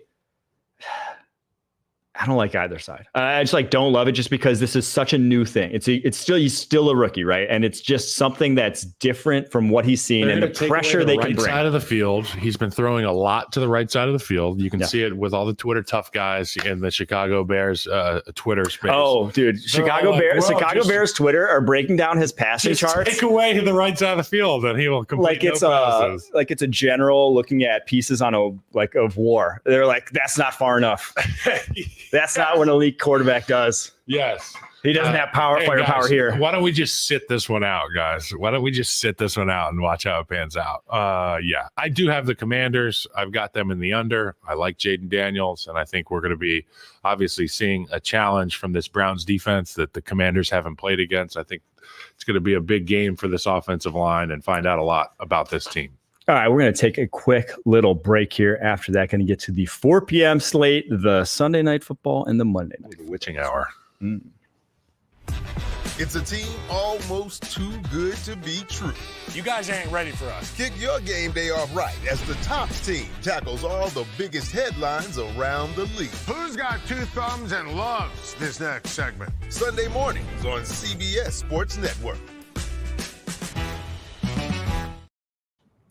don't like either side. I just don't love it just because this is such a new thing. He's still a rookie, right? And it's just something that's different from what he's seen and the pressure they can bring.
Side of the field. He's been throwing a lot to the right side of the field. You can see it with all the Twitter tough guys in the Chicago Bears Twitter space.
Oh, dude, Chicago Bears Twitter are breaking down his passing charts.
Take away the right side of the field, and he will complete passes.
Like it's a general looking at pieces on of war. They're like, that's not far enough. That's not what an elite quarterback does.
Yes.
He doesn't have firepower here.
Why don't we just sit this one out, guys? Why don't we just sit this one out and watch how it pans out? Yeah, I do have the Commanders. I've got them in the under. I like Jaden Daniels, and I think we're going to be obviously seeing a challenge from this Browns defense that the Commanders haven't played against. I think it's going to be a big game for this offensive line and find out a lot about this team.
All right, we're going to take a quick little break here. After that, going to get to the 4 p.m. slate, the Sunday night football, and the Monday night.
The witching hour.
It's a team almost too good to be true.
You guys ain't ready for us.
Kick your game day off right as the Tops team tackles all the biggest headlines around the league.
Who's got 2 thumbs and loves this next segment?
Sunday mornings on CBS Sports Network.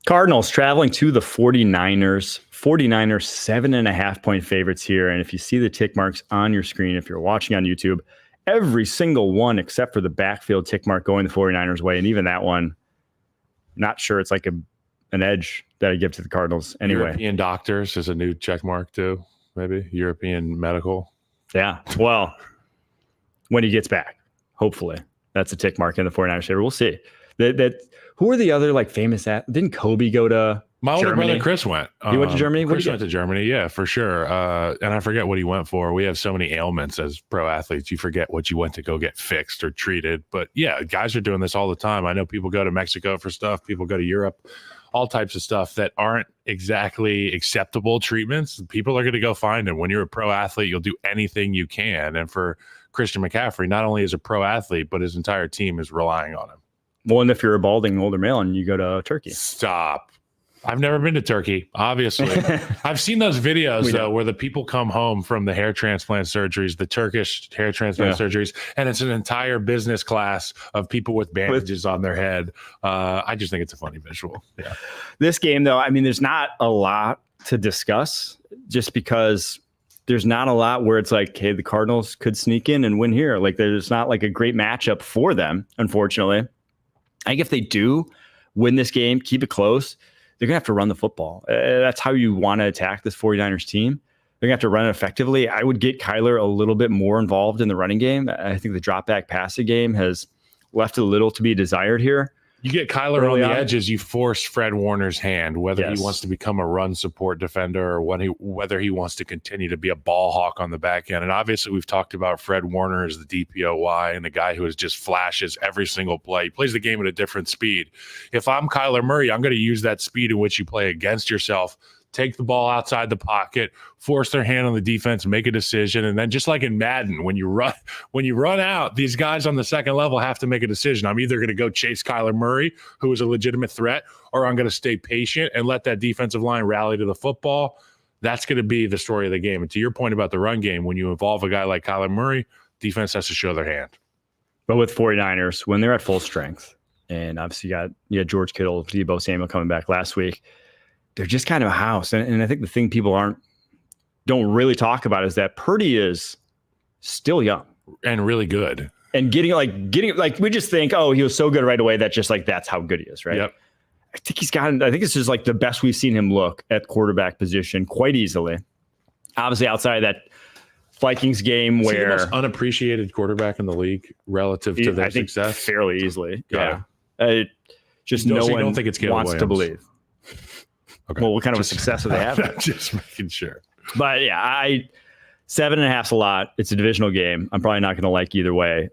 Cardinals traveling to the 49ers. 49ers 7.5-point favorites here. And if you see the tick marks on your screen, if you're watching on YouTube, every single one except for the backfield tick mark going the 49ers way. And even that one, not sure it's like an edge that I give to the Cardinals anyway.
European doctors is a new check mark too, maybe. European medical.
Yeah. Well, when he gets back, hopefully. That's a tick mark in the 49ers favor. We'll see. Who are the other famous didn't Kobe go to
My older
Germany?
brother Chris went.
He went to Germany?
Chris went to Germany, yeah, for sure. And I forget what he went for. We have so many ailments as pro athletes. You forget what you went to go get fixed or treated. But yeah, guys are doing this all the time. I know people go to Mexico for stuff. People go to Europe, all types of stuff that aren't exactly acceptable treatments. People are going to go find them. When you're a pro athlete, you'll do anything you can. And for Christian McCaffrey, not only is a pro athlete, but his entire team is relying on him.
Well, and if you're a balding older male and you go to Turkey.
Stop. I've never been to Turkey, obviously. I've seen those videos, though, where the people come home from the hair transplant surgeries, the Turkish hair transplant surgeries, and it's an entire business class of people with bandages on their head. I just think it's a funny visual. Yeah.
This game, though, I mean, there's not a lot to discuss just because there's not a lot where it's like, hey, the Cardinals could sneak in and win here. There's not a great matchup for them, unfortunately. I think if they do win this game, keep it close, they're going to have to run the football. That's how you want to attack this 49ers team. They're going to have to run it effectively. I would get Kyler a little bit more involved in the running game. I think the drop back passing game has left a little to be desired here.
You get Kyler on the edges, you force Fred Warner's hand, whether he wants to become a run support defender or whether he wants to continue to be a ball hawk on the back end. And obviously we've talked about Fred Warner as the DPOY and the guy who just flashes every single play. He plays the game at a different speed. If I'm Kyler Murray, I'm going to use that speed in which you play against yourself, take the ball outside the pocket, force their hand on the defense, make a decision. And then just like in Madden, when you run out, these guys on the second level have to make a decision. I'm either going to go chase Kyler Murray, who is a legitimate threat, or I'm going to stay patient and let that defensive line rally to the football. That's going to be the story of the game. And to your point about the run game, when you involve a guy like Kyler Murray, defense has to show their hand.
But with 49ers, when they're at full strength, and obviously you got George Kittle, Deebo Samuel coming back last week, they're just kind of a house. And I think the thing people don't really talk about is that Purdy is still young
and really good.
And getting we just think, oh, he was so good right away that just like that's how good he is, right?
Yep.
I think this is like the best we've seen him look at quarterback position quite easily. Obviously, outside of that Vikings game where
the most unappreciated quarterback in the league relative to their success,
fairly easily.
Yeah.
Just no one
don't think it's Caleb
wants
Williams
to believe.
Okay.
Well, what kind of a success do they have?
Just making sure.
But yeah, 7.5's a lot. It's a divisional game. I'm probably not going to like either way.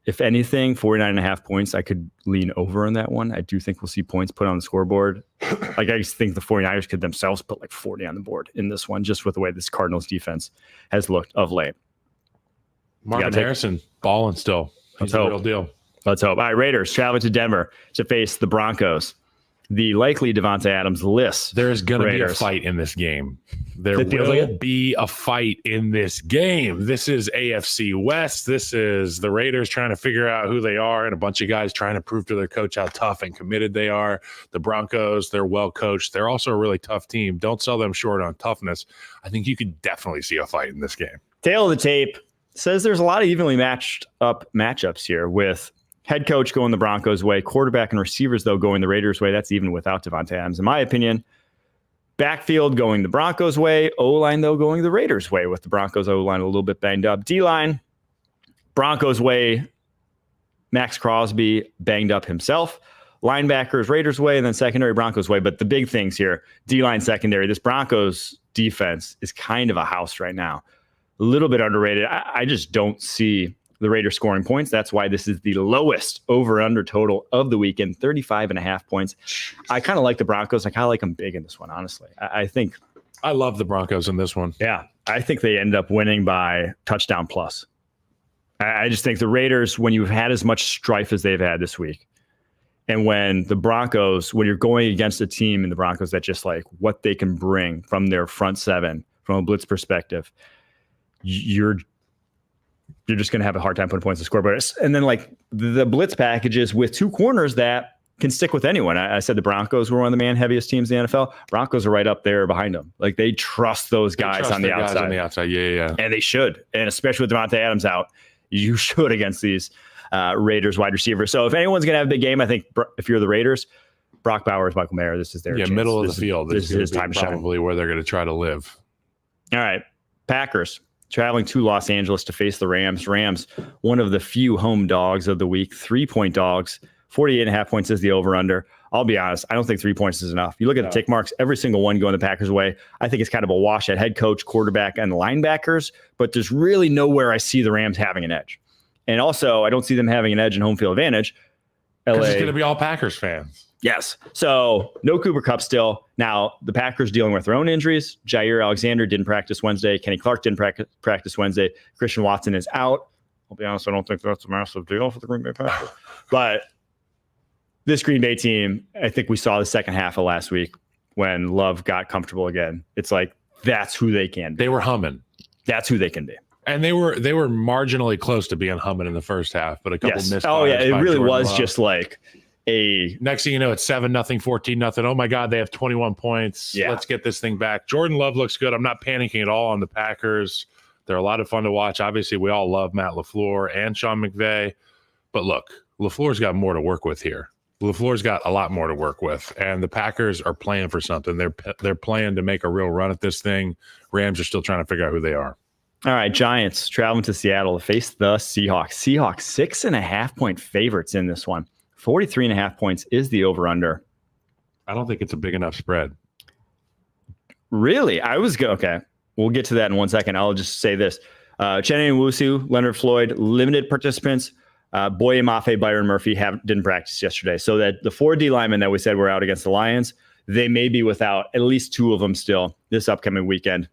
If anything, 49.5 points, I could lean over on that one. I do think we'll see points put on the scoreboard. I just think the 49ers could themselves put like 40 on the board in this one, just with the way this Cardinals defense has looked of late.
Marvin Harrison, balling still. He's the real deal.
Let's hope. All right, Raiders traveling to Denver to face the Broncos. The likely Davante Adams list.
There is going to be a fight in this game. There will be a fight in this game. This is AFC West. This is the Raiders trying to figure out who they are and a bunch of guys trying to prove to their coach how tough and committed they are. The Broncos, they're well coached. They're also a really tough team. Don't sell them short on toughness. I think you could definitely see a fight in this game.
Tail of the tape says there's a lot of evenly matched up matchups here with head coach going the Broncos' way, quarterback and receivers, though, going the Raiders' way. That's even without Davante Adams, in my opinion. Backfield going the Broncos' way. O-line, though, going the Raiders' way, with the Broncos O-line a little bit banged up. D-line, Broncos' way. Max Crosby banged up himself. Linebackers, Raiders' way, and then secondary, Broncos' way. But the big things here, D-line, secondary, this Broncos defense is kind of a house right now. A little bit underrated. I just don't see the Raiders scoring points. That's why this is the lowest over-under total of the weekend, 35.5 points. I kind of like the Broncos. I kind of like them big in this one, honestly. I think.
I love the Broncos in this one.
Yeah. I think they end up winning by touchdown plus. I just think the Raiders, when you've had as much strife as they've had this week, and when the Broncos, when you're going against a team in the Broncos that just like what they can bring from their front seven, from a blitz perspective, you're just going to have a hard time putting points to scoreboard. And then like the blitz packages with two corners that can stick with anyone. I said the Broncos were one of the man heaviest teams in the NFL. Broncos are right up there behind them. Like they trust those guys on the outside.
Yeah.
And they should. And especially with Davante Adams out, you should against these Raiders wide receivers. So if anyone's going to have a big game, I think if you're the Raiders, Brock Bowers, Michael Mayer, this is their chance.
Middle of the field.
This is his time to shine.
Probably where they're going to try to live.
All right. Packers traveling to Los Angeles to face the Rams. Rams, one of the few home dogs of the week, 3-point dogs, 48.5 points is the over-under. I'll be honest, I don't think 3 points is enough. You look at the tick marks, every single one going the Packers' way. I think it's kind of a wash at head coach, quarterback, and linebackers, but there's really nowhere I see the Rams having an edge. And also, I don't see them having an edge in home field advantage.
Because it's going to be all Packers fans.
Yes. So no Cooper Kupp still. Now, the Packers dealing with their own injuries. Jair Alexander didn't practice Wednesday. Kenny Clark didn't practice Wednesday. Christian Watson is out. I'll be honest, I don't think that's a massive deal for the Green Bay Packers. But this Green Bay team, I think we saw the second half of last week when Love got comfortable again. It's like, that's who they can be.
They were humming.
That's who they can be.
And they were marginally close to being humming in the first half, but a couple missed.
Oh, yeah. It really was just like
next thing you know, it's 7-0, 14-0. Oh my God, they have 21 points. Yeah. Let's get this thing back. Jordan Love looks good. I'm not panicking at all on the Packers. They're a lot of fun to watch. Obviously, we all love Matt LaFleur and Sean McVay. But look, LaFleur's got more to work with here. LaFleur's got a lot more to work with, and the Packers are playing for something. They're playing to make a real run at this thing. Rams are still trying to figure out who they are.
All right, Giants traveling to Seattle to face the Seahawks. Seahawks 6.5-point favorites in this one. 43.5 points is the over-under.
I don't think it's a big enough spread.
Really? Okay. We'll get to that in 1 second. I'll just say this. Cheney Nwusu, Leonard Floyd, limited participants. Boye Mafe, Byron Murphy didn't practice yesterday. So that the 4 D linemen that we said were out against the Lions, they may be without at least 2 of them still this upcoming weekend.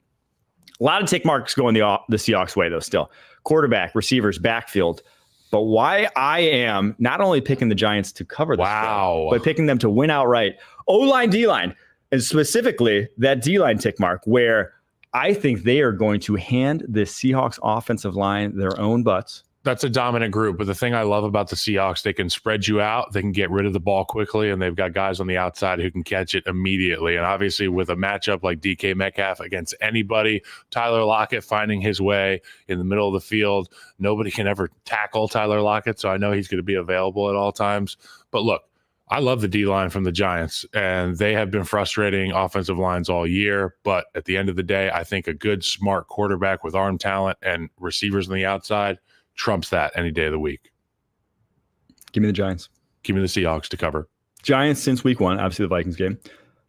A lot of tick marks going the Seahawks way, though, still. Quarterback, receivers, backfield. But why I am not only picking the Giants to cover the spread, but picking them to win outright. O-line, D-line, and specifically that D-line tick mark, where I think they are going to hand the Seahawks offensive line their own butts.
That's a dominant group. But the thing I love about the Seahawks, they can spread you out. They can get rid of the ball quickly, and they've got guys on the outside who can catch it immediately. And obviously with a matchup like DK Metcalf against anybody, Tyler Lockett finding his way in the middle of the field, nobody can ever tackle Tyler Lockett. So I know he's going to be available at all times. But look, I love the D-line from the Giants, and they have been frustrating offensive lines all year. But at the end of the day, I think a good, smart quarterback with arm talent and receivers on the outside trumps that any day of the week.
Give me the Giants.
Give me the Seahawks to cover.
Giants since week 1, obviously the Vikings game.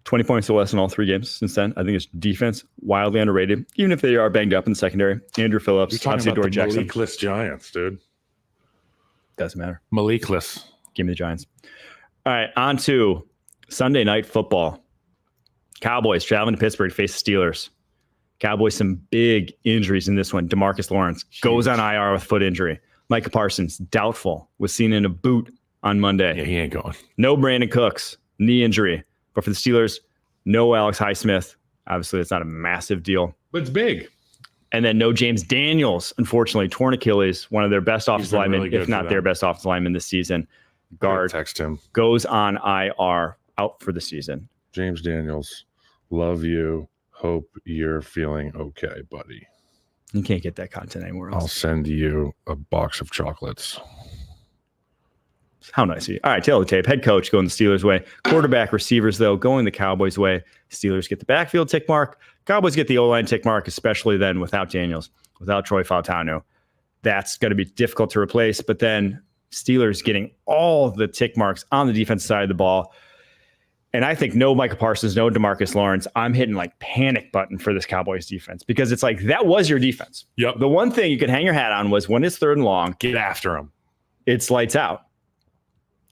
20 points or less in all 3 games since then. I think it's defense wildly underrated, even if they are banged up in the secondary. Andrew Phillips,
obviously
Dory Jackson.
Malik-less Giants, dude.
Doesn't matter.
Malik-less.
Give me the Giants. All right, on to Sunday Night Football. Cowboys traveling to Pittsburgh to face the Steelers. Cowboys, some big injuries in this one. DeMarcus Lawrence goes on IR with foot injury. Micah Parsons, doubtful, was seen in a boot on Monday.
Yeah, he ain't going.
No Brandon Cooks, knee injury. But for the Steelers, no Alex Highsmith. Obviously, that's not a massive deal.
But it's big.
And then no James Daniels, unfortunately, torn Achilles, one of their best offensive linemen, really if not their best offensive lineman this season. Guard
text him.
Goes on IR, out for the season.
James Daniels, love you. Hope you're feeling okay, buddy.
You can't get that content anywhere else.
I'll send you a box of chocolates.
How nice of you. All right, tail of the tape. Head coach going the Steelers' way. Quarterback, receivers, though, going the Cowboys' way. Steelers get the backfield tick mark. Cowboys get the O-line tick mark, especially then without Daniels, without Troy Fautanu. That's going to be difficult to replace. But then Steelers getting all the tick marks on the defensive side of the ball. And I think no Micah Parsons, no DeMarcus Lawrence. I'm hitting like panic button for this Cowboys defense because it's like that was your defense.
Yep.
The one thing you could hang your hat on was when it's 3rd and long,
get after him.
It's lights out.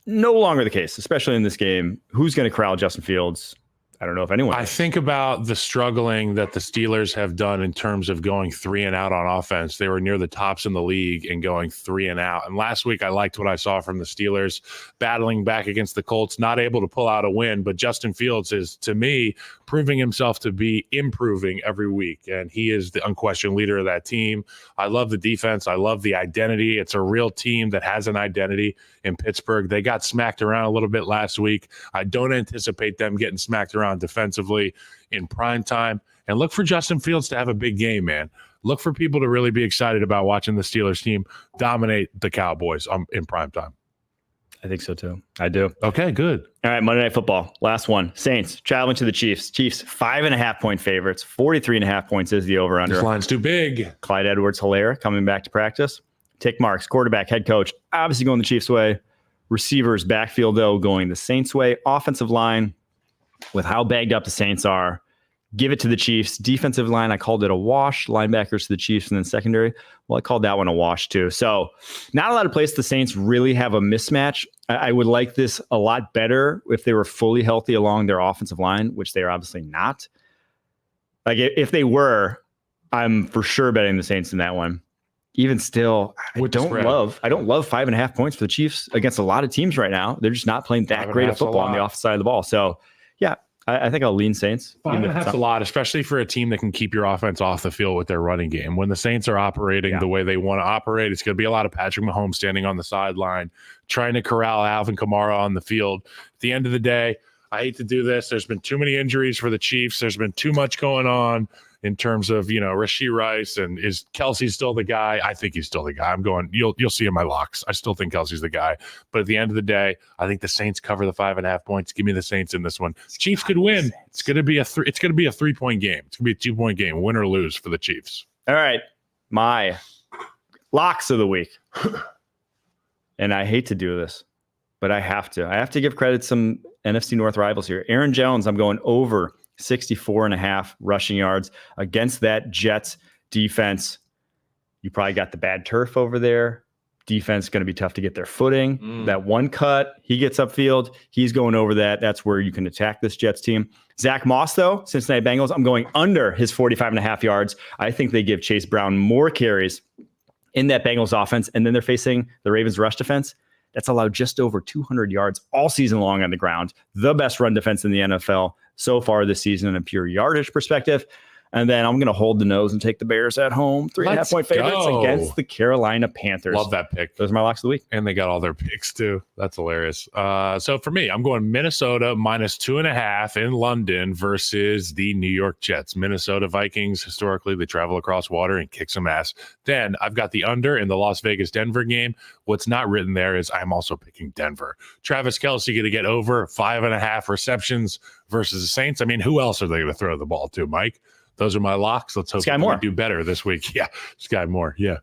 No longer the case, especially in this game. Who's going to corral Justin Fields? I don't know if anyone.
I think about the struggling that the Steelers have done in terms of going 3 and out on offense. They were near the tops in the league and going 3 and out. And last week, I liked what I saw from the Steelers battling back against the Colts, not able to pull out a win. But Justin Fields is, to me, proving himself to be improving every week. And he is the unquestioned leader of that team. I love the defense. I love the identity. It's a real team that has an identity in Pittsburgh. They got smacked around a little bit last week. I don't anticipate them getting smacked around defensively in prime time. And look for Justin Fields to have a big game, man. Look for people to really be excited about watching the Steelers team dominate the Cowboys in prime time.
I think so too. I do.
Okay, good.
All right, Monday Night Football. Last one. Saints traveling to the Chiefs. Chiefs 5.5 point favorites. 43.5 points is the over-under.
This line's too big.
Clyde Edwards-Helaire coming back to practice. Tick marks. Quarterback, head coach, obviously going the Chiefs' way. Receivers, backfield, though, going the Saints' way. Offensive line, with how bagged up the Saints are, give it to the Chiefs. Defensive line, I called it a wash. Linebackers to the Chiefs, and then secondary, well, I called that one a wash too. So not a lot of places the Saints really have a mismatch. I would like this a lot better if they were fully healthy along their offensive line, which they are obviously not. Like if they were, I'm for sure betting the Saints in that one. Even still, I don't love 5.5 points for the Chiefs against a lot of teams right now. They're just not playing that great of football on the offensive side of the ball. So yeah, I think I'll lean Saints.
5.5's a lot, especially for a team that can keep your offense off the field with their running game. When the Saints are operating the way they want to operate, it's going to be a lot of Patrick Mahomes standing on the sideline, trying to corral Alvin Kamara on the field. At the end of the day, I hate to do this. There's been too many injuries for the Chiefs. There's been too much going on in terms of, Rashee Rice, and is Kelsey still the guy? I think he's still the guy. You'll see in my locks. I still think Kelsey's the guy. But at the end of the day, I think the Saints cover the 5.5 points. Give me the Saints in this one. Chiefs could win. It's going to be a 3-point game. It's going to be a 2-point game, win or lose for the Chiefs.
All right. My locks of the week. And I hate to do this, but I have to give credit to some NFC North rivals here. Aaron Jones, I'm going over 64.5 rushing yards against that Jets defense. You probably got the bad turf over there. Defense going to be tough to get their footing. That one cut, he gets upfield. He's going over that. That's where you can attack this Jets team. Zach Moss, though, Cincinnati Bengals, I'm going under his 45.5 yards. I think they give Chase Brown more carries in that Bengals offense, and then they're facing the Ravens rush defense. That's allowed just over 200 yards all season long on the ground. The best run defense in the NFL so far this season in a pure yardage perspective. And then I'm going to hold the nose and take the Bears at home. 3.5 point favorites against the Carolina Panthers.
Love that pick.
Those are my locks of the week.
And they got all their picks too. That's hilarious. So for me, I'm going Minnesota -2.5 in London versus the New York Jets. Minnesota Vikings, historically, they travel across water and kick some ass. Then I've got the under in the Las Vegas-Denver game. What's not written there is I'm also picking Denver. Travis Kelce going to get over 5.5 receptions versus the Saints. I mean, who else are they going to throw the ball to, Mike? Those are my locks. Let's hope we do better this week. Yeah, Sky Moore. Yeah.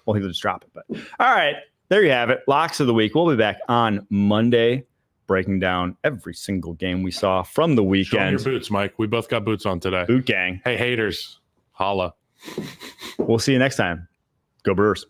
Well, he'll just drop it. But all right, there you have it. Locks of the week. We'll be back on Monday, breaking down every single game we saw from the weekend.
Show your boots, Mike. We both got boots on today.
Boot gang.
Hey, haters. Holla.
We'll see you next time. Go Brewers.